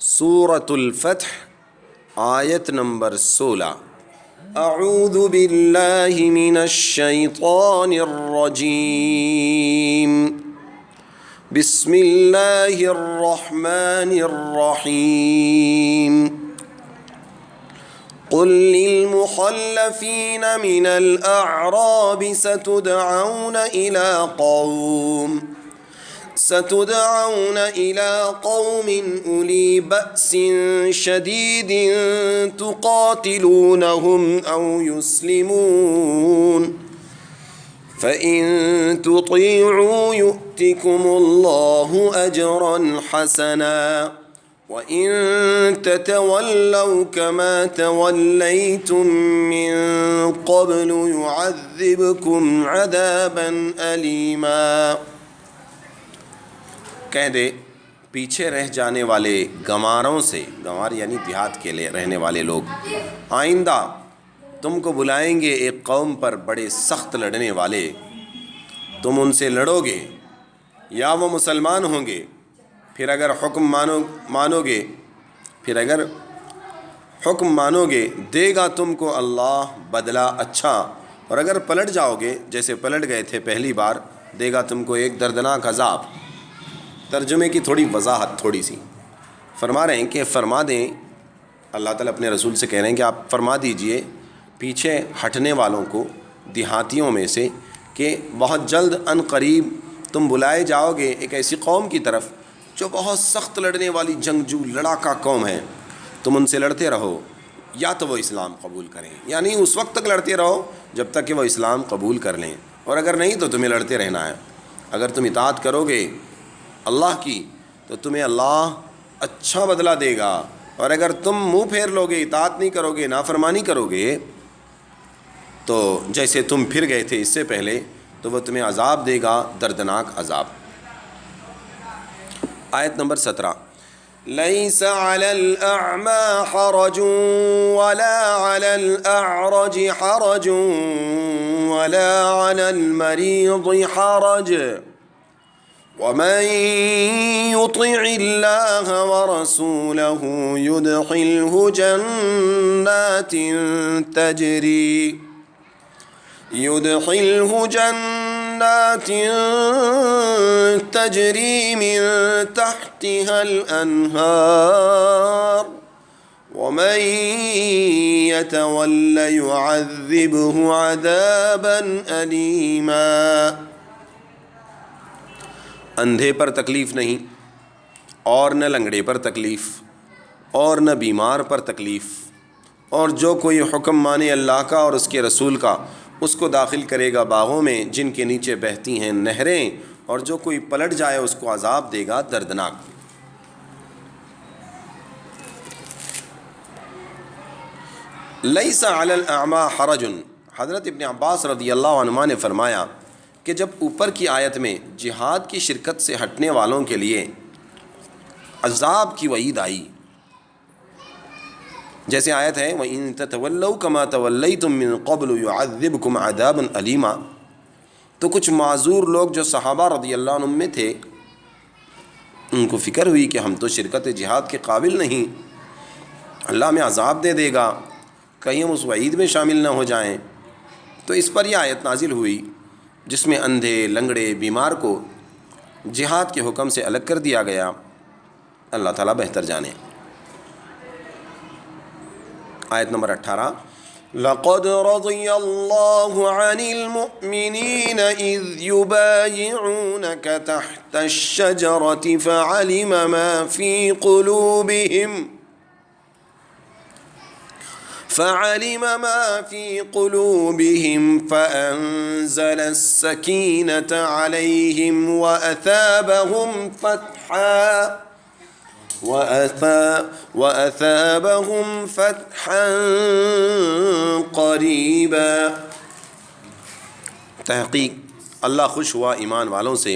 سورۃ الفتح آیت نمبر 16۔ اعوذ باللہ من الشیطان الرجیم، بسم اللہ الرحمن الرحیم۔ قل للمخلفین من الاعراب ستدعون إلى قوم أولي بأس شديد تقاتلونهم أو يسلمون فإن تطيعوا يؤتكم الله أجرا حسنا وإن تتولوا كما توليتم من قبل يعذبكم عذابا أليما۔ کہہ دے پیچھے رہ جانے والے گنواروں سے، گنوار یعنی دیہات کے لئے رہنے والے لوگ، آئندہ تم کو بلائیں گے ایک قوم پر بڑے سخت لڑنے والے، تم ان سے لڑو گے یا وہ مسلمان ہوں گے، پھر اگر حکم مانو گے دے گا تم کو اللہ بدلہ اچھا، اور اگر پلٹ جاؤ گے جیسے پلٹ گئے تھے پہلی بار دے گا تم کو ایک دردناک عذاب۔ ترجمے کی تھوڑی وضاحت تھوڑی سی فرما رہے ہیں کہ فرما دیں، اللہ تعالیٰ اپنے رسول سے کہہ رہے ہیں کہ آپ فرما دیجئے پیچھے ہٹنے والوں کو دیہاتیوں میں سے کہ بہت جلد ان قریب تم بلائے جاؤ گے ایک ایسی قوم کی طرف جو بہت سخت لڑنے والی جنگجو لڑاکا قوم ہے، تم ان سے لڑتے رہو یا تو وہ اسلام قبول کریں، یعنی اس وقت تک لڑتے رہو جب تک کہ وہ اسلام قبول کر لیں، اور اگر نہیں تو تمہیں لڑتے رہنا ہے۔ اگر تم اطاعت کرو گے اللہ کی تو تمہیں اللہ اچھا بدلہ دے گا، اور اگر تم منہ پھیر لو گے، اطاعت نہیں کرو گے، نافرمانی کرو گے تو جیسے تم پھر گئے تھے اس سے پہلے تو وہ تمہیں عذاب دے گا، دردناک عذاب۔ آیت نمبر 17۔ لیس علی الاعمى حرج ولا علی الاعرج حرج ولا علی المریض حرج ومن يطع الله ورسوله يدخله جنات تجري من تحتها الأنهار ومن يتول يعذبه عذابا أليما۔ اندھے پر تکلیف نہیں، اور نہ لنگڑے پر تکلیف، اور نہ بیمار پر تکلیف، اور جو کوئی حکم مانے اللہ کا اور اس کے رسول کا اس کو داخل کرے گا باغوں میں جن کے نیچے بہتی ہیں نہریں، اور جو کوئی پلٹ جائے اس کو عذاب دے گا دردناک۔ لیس علی الاعمى حرج، حضرت ابن عباس رضی اللہ عنہما نے فرمایا کہ جب اوپر کی آیت میں جہاد کی شرکت سے ہٹنے والوں کے لیے عذاب کی وعید آئی، جیسے آیت ہے وَإِن تَتَوَلَّوْا كَمَا تَوَلَّيْتُم مِّن قَبْلُ يُعَذِّبْكُمْ عَذَابًا أَلِيمًا، تو کچھ معذور لوگ جو صحابہ رضی اللہ عنہم میں تھے ان کو فکر ہوئی کہ ہم تو شرکت جہاد کے قابل نہیں، اللہ ہمیں عذاب دے گا، کہیں ہم اس وعید میں شامل نہ ہو جائیں، تو اس پر یہ آیت نازل ہوئی جس میں اندھے لنگڑے بیمار کو جہاد کے حکم سے الگ کر دیا گیا۔ اللہ تعالیٰ بہتر جانے۔ آیت نمبر 18۔ لَقَدْ رَضِيَ اللَّهُ عَنِ الْمُؤْمِنِينَ إِذْ يُبَايِعُونَكَ تَحْتَ الشَّجَرَةِ فَعَلِمَ مَا فِي قُلُوبِهِمْ فَأَنزَلَ السَّكِينَةَ عَلَيْهِمْ وَأَثَابَهُمْ فَتْحًا قَرِيبًا۔ تحقیق اللہ خوش ہوا ایمان والوں سے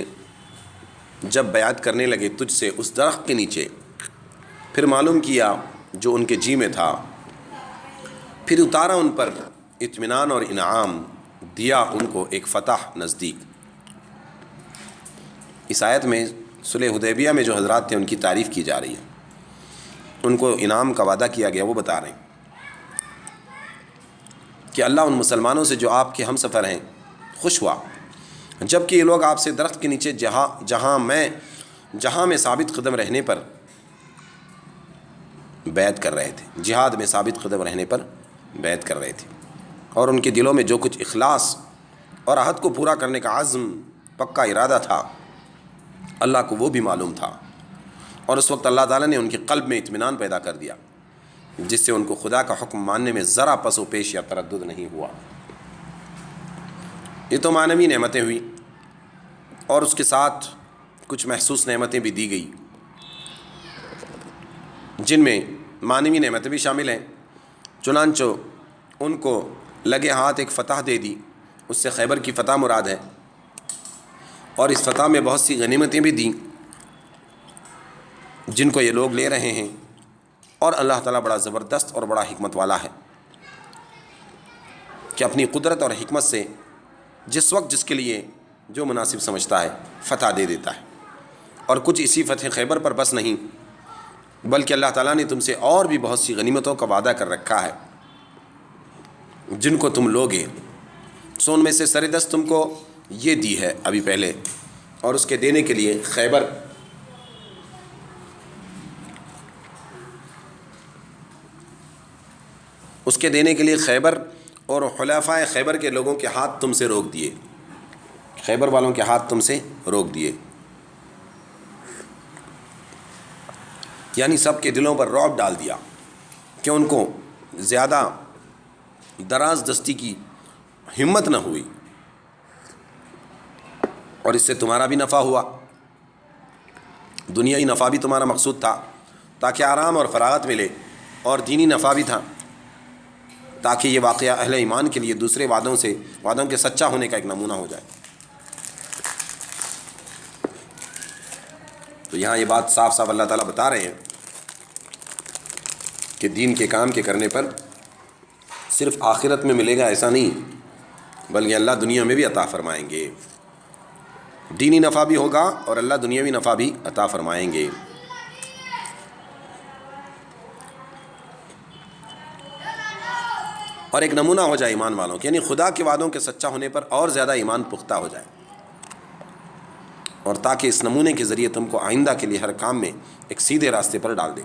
جب بیعت کرنے لگے تجھ سے اس درخت کے نیچے، پھر معلوم کیا جو ان کے جی میں تھا، پھر اتارا ان پر اطمینان اور انعام، دیا ان کو ایک فتح نزدیک۔ اس آیت میں صلح حدیبیہ میں جو حضرات تھے ان کی تعریف کی جا رہی ہے۔ ان کو انعام کا وعدہ کیا گیا وہ بتا رہے ہیں کہ اللہ ان مسلمانوں سے جو آپ کے ہم سفر ہیں خوش ہوا، جب کہ یہ لوگ آپ سے درخت کے نیچے جہاں میں ثابت قدم رہنے پر بیعت کر رہے تھے، جہاد میں ثابت قدم رہنے پر بیعت کر رہے تھے، اور ان کے دلوں میں جو کچھ اخلاص اور عہد کو پورا کرنے کا عزم پکا ارادہ تھا اللہ کو وہ بھی معلوم تھا، اور اس وقت اللہ تعالیٰ نے ان کے قلب میں اطمینان پیدا کر دیا جس سے ان کو خدا کا حکم ماننے میں ذرا پس و پیش یا تردد نہیں ہوا۔ یہ تو معنوی نعمتیں ہوئی، اور اس کے ساتھ کچھ محسوس نعمتیں بھی دی گئی، جن میں معنوی نعمتیں بھی شامل ہیں۔ چنانچہ ان کو لگے ہاتھ ایک فتح دے دی، اس سے خیبر کی فتح مراد ہے، اور اس فتح میں بہت سی غنیمتیں بھی دیں جن کو یہ لوگ لے رہے ہیں، اور اللہ تعالیٰ بڑا زبردست اور بڑا حکمت والا ہے کہ اپنی قدرت اور حکمت سے جس وقت جس کے لیے جو مناسب سمجھتا ہے فتح دے دیتا ہے۔ اور کچھ اسی فتح خیبر پر بس نہیں، بلکہ اللہ تعالیٰ نے تم سے اور بھی بہت سی غنیمتوں کا وعدہ کر رکھا ہے جن کو تم لوگے، سو ان میں سے سر دست تم کو یہ دی ہے ابھی پہلے، اور اس کے دینے کے لیے خیبر اور حلفائے خیبر کے لوگوں کے ہاتھ تم سے روک دیے، خیبر والوں کے ہاتھ تم سے روک دیے، یعنی سب کے دلوں پر رعب ڈال دیا کہ ان کو زیادہ دراز دستی کی ہمت نہ ہوئی، اور اس سے تمہارا بھی نفع ہوا، دنیائی نفع بھی تمہارا مقصود تھا تاکہ آرام اور فراغت ملے، اور دینی نفع بھی تھا تاکہ یہ واقعہ اہل ایمان کے لیے دوسرے وعدوں کے سچا ہونے کا ایک نمونہ ہو جائے۔ تو یہاں یہ بات صاف صاف اللہ تعالیٰ بتا رہے ہیں کہ دین کے کام کے کرنے پر صرف آخرت میں ملے گا ایسا نہیں، بلکہ اللہ دنیا میں بھی عطا فرمائیں گے، دینی نفع بھی ہوگا اور اللہ دنیاوی نفع بھی عطا فرمائیں گے۔ اور ایک نمونہ ہو جائے ایمان والوں کے، یعنی خدا کے وعدوں کے سچا ہونے پر اور زیادہ ایمان پختہ ہو جائے، اور تاکہ اس نمونے کے ذریعے تم کو آئندہ کے لیے ہر کام میں ایک سیدھے راستے پر ڈال دے۔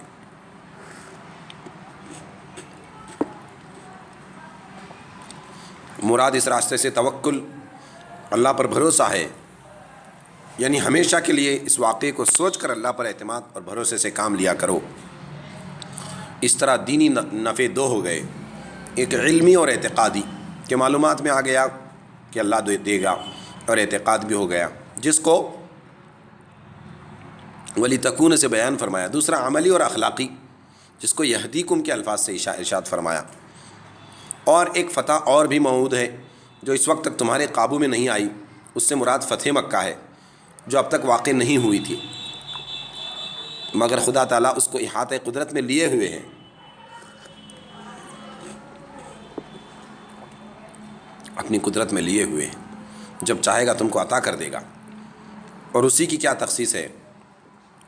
مراد اس راستے سے توکل، اللہ پر بھروسہ ہے، یعنی ہمیشہ کے لیے اس واقعے کو سوچ کر اللہ پر اعتماد اور بھروسے سے کام لیا کرو۔ اس طرح دینی نفع دو ہو گئے، ایک علمی اور اعتقادی، کہ معلومات میں آ گیا کہ اللہ دے گا، اور اعتقاد بھی ہو گیا جس کو وَلِتَكُونَ سے بیان فرمایا۔ دوسرا عملی اور اخلاقی، جس کو یہدیکم کے الفاظ سے ارشاد فرمایا۔ اور ایک فتح اور بھی موعود ہے جو اس وقت تک تمہارے قابو میں نہیں آئی، اس سے مراد فتح مکہ ہے جو اب تک واقع نہیں ہوئی تھی، مگر خدا تعالیٰ اس کو احاطہ قدرت میں لیے ہوئے ہیں، اپنی قدرت میں لیے ہوئے ہیں، جب چاہے گا تم کو عطا کر دے گا۔ اور اسی کی کیا تخصیص ہے،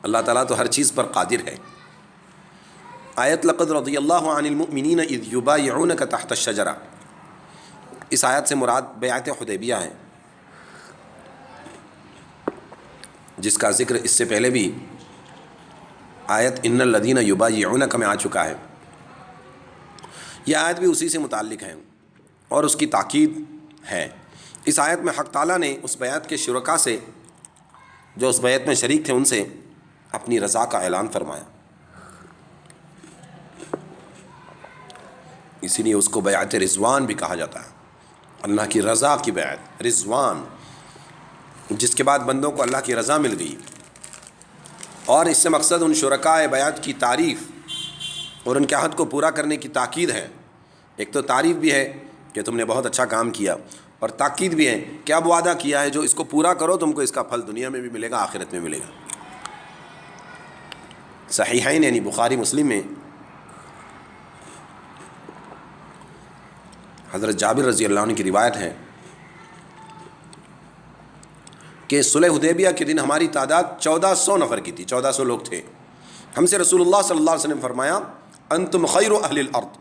اللہ تعالیٰ تو ہر چیز پر قادر ہے۔ آیت لقد رضی اللہ عن المؤمنین اذ یبایعونک تحت الشجرہ، اس آیت سے مراد بیعت حدیبیہ ہے، جس کا ذکر اس سے پہلے بھی آیت ان الذین یبایعونک میں آ چکا ہے۔ یہ آیت بھی اسی سے متعلق ہے اور اس کی تاکید ہے۔ اس آیت میں حق تعالیٰ نے اس بیعت کے شرکاء سے، جو اس بیعت میں شریک تھے، ان سے اپنی رضا کا اعلان فرمایا، اسی لیے اس کو بیعت رضوان بھی کہا جاتا ہے، اللہ کی رضا کی بیعت رضوان، جس کے بعد بندوں کو اللہ کی رضا مل گئی۔ اور اس سے مقصد ان شرکاء بیعت کی تعریف اور ان کے عہد کو پورا کرنے کی تاکید ہے۔ ایک تو تعریف بھی ہے کہ تم نے بہت اچھا کام کیا، اور تاکید بھی ہے کہ اب وعدہ کیا ہے جو اس کو پورا کرو تم کو اس کا پھل دنیا میں بھی ملے گا، آخرت میں ملے گا۔ صحیحین یعنی بخاری مسلم میں حضرت جابر رضی اللہ عنہ کی روایت ہے کہ صلح حدیبیہ کے دن ہماری تعداد 1400 نفر کی تھی، 1400 لوگ تھے، ہم سے رسول اللہ صلی اللہ علیہ وسلم نے فرمایا انتم خیر اہل الارض،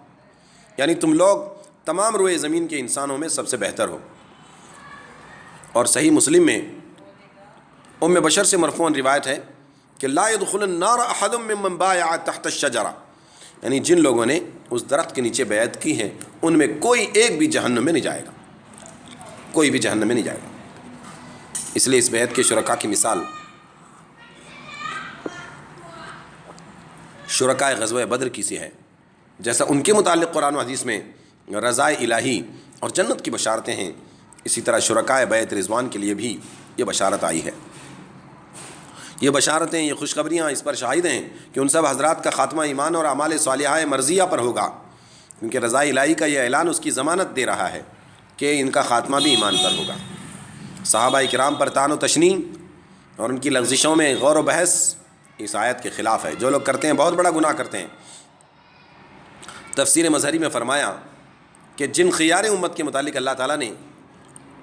یعنی تم لوگ تمام روئے زمین کے انسانوں میں سب سے بہتر ہو۔ اور صحیح مسلم میں ام بشر سے مرفوعاً روایت ہے کہ لا يدخل النار احد ممن بايع تحت الشجرہ، یعنی جن لوگوں نے اس درخت کے نیچے بیعت کی ہے ان میں کوئی ایک بھی جہنم میں نہیں جائے گا، کوئی بھی جہنم میں نہیں جائے گا۔ اس لیے اس بیعت کے شرکاء کی مثال شرکائے غزوہ بدر کی سی ہے، جیسا ان کے متعلق قرآن و حدیث میں رضائے الہی اور جنت کی بشارتیں ہیں، اسی طرح شرکائے بیعت رضوان کے لیے بھی یہ بشارت آئی ہے۔ یہ بشارتیں، یہ خوشخبریاں اس پر شاہد ہیں کہ ان سب حضرات کا خاتمہ ایمان اور اعمال صالحہ مرضیہ پر ہوگا، کیونکہ رضائے الہی کا یہ اعلان اس کی ضمانت دے رہا ہے کہ ان کا خاتمہ بھی ایمان پر ہوگا۔ صحابہ کرام پر طعن و تشنیع اور ان کی لغزشوں میں غور و بحث اس آیت کے خلاف ہے۔ جو لوگ کرتے ہیں بہت بڑا گناہ کرتے ہیں۔ تفسیر مظہری میں فرمایا کہ جن خیار امت کے متعلق اللہ تعالیٰ نے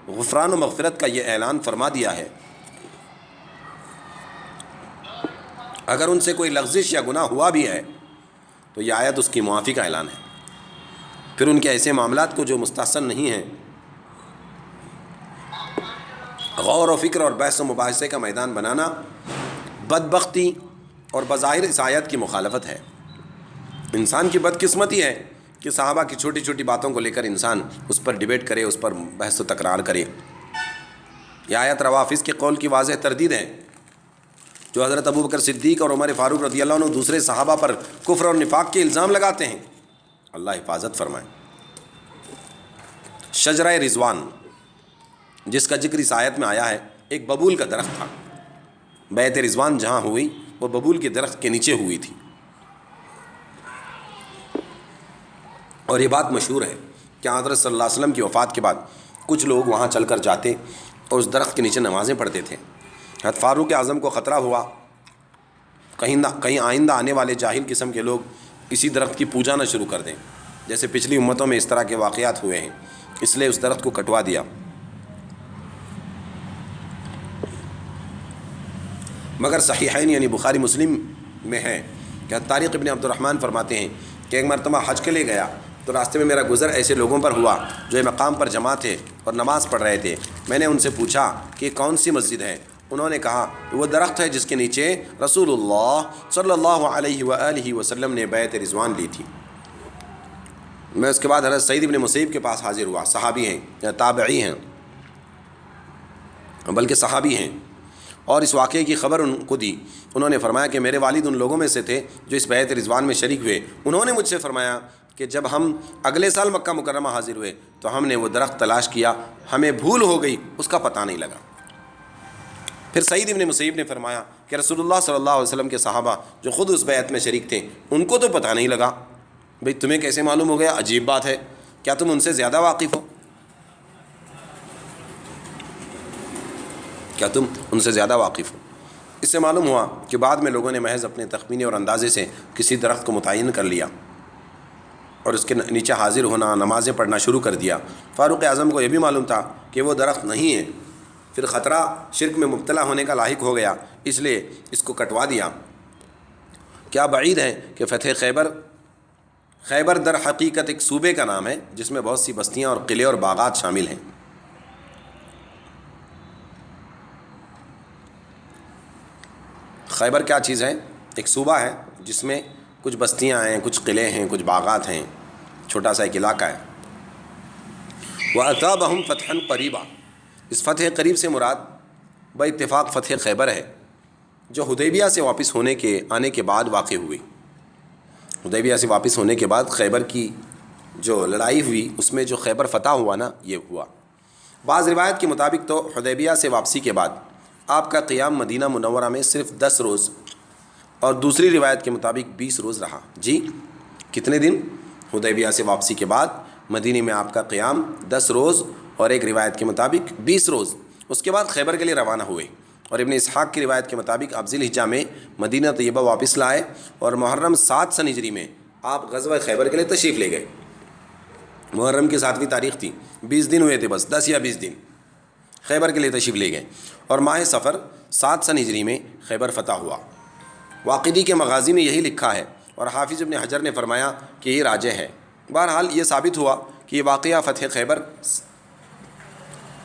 غفران و مغفرت کا یہ اعلان فرما دیا ہے، اگر ان سے کوئی لغزش یا گناہ ہوا بھی ہے تو یہ آیت اس کی معافی کا اعلان ہے۔ پھر ان کے ایسے معاملات کو جو مستحسن نہیں ہیں، غور و فکر اور بحث و مباحثے کا میدان بنانا بدبختی اور بظاہر اس آیت کی مخالفت ہے۔ انسان کی بدقسمتی ہے کہ صحابہ کی چھوٹی چھوٹی باتوں کو لے کر انسان اس پر ڈیبیٹ کرے، اس پر بحث و تکرار کرے۔ یہ آیت روافض کے قول کی واضح تردید ہے، جو حضرت ابوبکر صدیق اور عمر فاروق رضی اللہ عنہ دوسرے صحابہ پر کفر اور نفاق کے الزام لگاتے ہیں۔ اللہ حفاظت فرمائے۔ شجرہ رضوان جس کا ذکر اس آیت میں آیا ہے، ایک ببول کا درخت تھا۔ بیعت رضوان جہاں ہوئی وہ ببول کے درخت کے نیچے ہوئی تھی، اور یہ بات مشہور ہے کہ حضرت صلی اللہ علیہ وسلم کی وفات کے بعد کچھ لوگ وہاں چل کر جاتے اور اس درخت کے نیچے نمازیں پڑھتے تھے۔ حضرت فاروق اعظم کو خطرہ ہوا کہیں آئندہ آنے والے جاہل قسم کے لوگ اسی درخت کی پوجا نہ شروع کر دیں، جیسے پچھلی امتوں میں اس طرح کے واقعات ہوئے ہیں، اس لیے اس درخت کو کٹوا دیا۔ مگر صحیحین یعنی بخاری مسلم میں ہے کہ طارق ابن عبد الرحمن فرماتے ہیں کہ ایک مرتبہ حج کے لیے گیا تو راستے میں میرا گزر ایسے لوگوں پر ہوا جو مقام پر جمع تھے اور نماز پڑھ رہے تھے۔ میں نے ان سے پوچھا کہ یہ کون سی مسجد ہے؟ انہوں نے کہا کہ وہ درخت ہے جس کے نیچے رسول اللہ صلی اللہ علیہ وآلہ وسلم نے بیعت رضوان لی تھی۔ میں اس کے بعد حضرت سعید ابن مسیب کے پاس حاضر ہوا، صحابی ہیں یا تابعی ہیں، بلکہ صحابی ہیں، اور اس واقعے کی خبر ان کو دی۔ انہوں نے فرمایا کہ میرے والد ان لوگوں میں سے تھے جو اس بیعت رضوان میں شریک ہوئے۔ انہوں نے مجھ سے فرمایا کہ جب ہم اگلے سال مکہ مکرمہ حاضر ہوئے تو ہم نے وہ درخت تلاش کیا، ہمیں بھول ہو گئی، اس کا پتہ نہیں لگا۔ پھر سعید ابن مسیب نے فرمایا کہ رسول اللہ صلی اللہ علیہ وسلم کے صحابہ جو خود اس بیعت میں شریک تھے ان کو تو پتہ نہیں لگا۔ بھئی تمہیں کیسے معلوم ہو گیا؟ عجیب بات ہے، کیا تم ان سے زیادہ واقف ہو؟ کیا تم ان سے زیادہ واقف ہو؟ اس سے معلوم ہوا کہ بعد میں لوگوں نے محض اپنے تخمینے اور اندازے سے کسی درخت کو متعین کر لیا اور اس کے نیچے حاضر ہونا، نمازیں پڑھنا شروع کر دیا۔ فاروق اعظم کو یہ بھی معلوم تھا کہ وہ درخت نہیں ہے، پھر خطرہ شرک میں مبتلا ہونے کا لاحق ہو گیا، اس لیے اس کو کٹوا دیا۔ کیا بعید ہے کہ فتح خیبر در حقیقت ایک صوبے کا نام ہے جس میں بہت سی بستیاں اور قلعے اور باغات شامل ہیں۔ خیبر کیا چیز ہے؟ ایک صوبہ ہے جس میں کچھ بستیاں ہیں، کچھ قلعے ہیں، کچھ باغات ہیں، چھوٹا سا ایک علاقہ ہے۔ وَأَثَابَهُمْ فَتْحًا قَرِيبًا، اس فتح قریب سے مراد باتفاق فتح خیبر ہے جو حدیبیہ سے واپس آنے کے بعد واقع ہوئی۔ حدیبیہ سے واپس ہونے کے بعد خیبر کی جو لڑائی ہوئی اس میں جو خیبر فتح ہوا نا، یہ ہوا۔ بعض روایت کے مطابق تو حدیبیہ سے واپسی کے بعد آپ کا قیام مدینہ منورہ میں صرف 10 روز اور دوسری روایت کے مطابق 20 روز رہا۔ جی کتنے دن؟ حدیبیہ سے واپسی کے بعد مدینہ میں آپ کا قیام 10 روز اور ایک روایت کے مطابق 20 روز، اس کے بعد خیبر کے لیے روانہ ہوئے۔ اور ابن اسحاق کی روایت کے مطابق آپ ذی الحجہ میں مدینہ طیبہ واپس لائے اور محرم 7 سن ہجری میں آپ غزوہ خیبر کے لیے تشریف لے گئے۔ محرم کی 7ویں تاریخ تھی، 20 دن ہوئے تھے، بس 10 یا 20 دن خیبر کے لیے تشریف لے گئے، اور ماہ سفر 7 سن ہجری میں خیبر فتح ہوا۔ واقدی کے مغازی میں یہی لکھا ہے، اور حافظ ابن حجر نے فرمایا کہ یہ راجح ہے۔ بہرحال یہ ثابت ہوا کہ یہ واقعہ فتح خیبر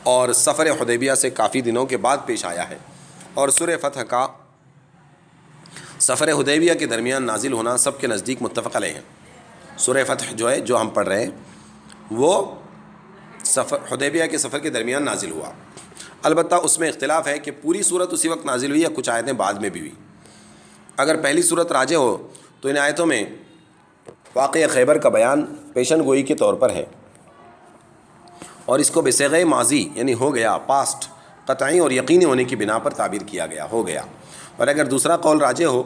اور سفر حدیبیہ سے کافی دنوں کے بعد پیش آیا ہے، اور سورہ فتح کا سفر حدیبیہ کے درمیان نازل ہونا سب کے نزدیک متفق علیہ ہے۔ سورہ فتح جو ہے، جو ہم پڑھ رہے ہیں، وہ حدیبیہ کے سفر کے درمیان نازل ہوا۔ البتہ اس میں اختلاف ہے کہ پوری صورت اسی وقت نازل ہوئی یا کچھ آیتیں بعد میں بھی ہوئی۔ اگر پہلی صورت راجح ہو تو ان آیتوں میں واقعہ خیبر کا بیان پیشن گوئی کے طور پر ہے، اور اس کو بصیغہ ماضی یعنی ہو گیا، پاسٹ، قطعی اور یقینی ہونے کی بنا پر تعبیر کیا گیا، ہو گیا۔ اور اگر دوسرا قول راجح ہو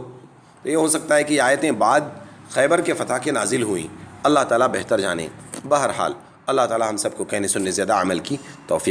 تو یہ ہو سکتا ہے کہ یہ آیتیں بعد خیبر کے فتح کے نازل ہوئیں، اللہ تعالیٰ بہتر جانے۔ بہرحال اللہ تعالیٰ ہم سب کو کہنے سننے زیادہ عمل کی توفیق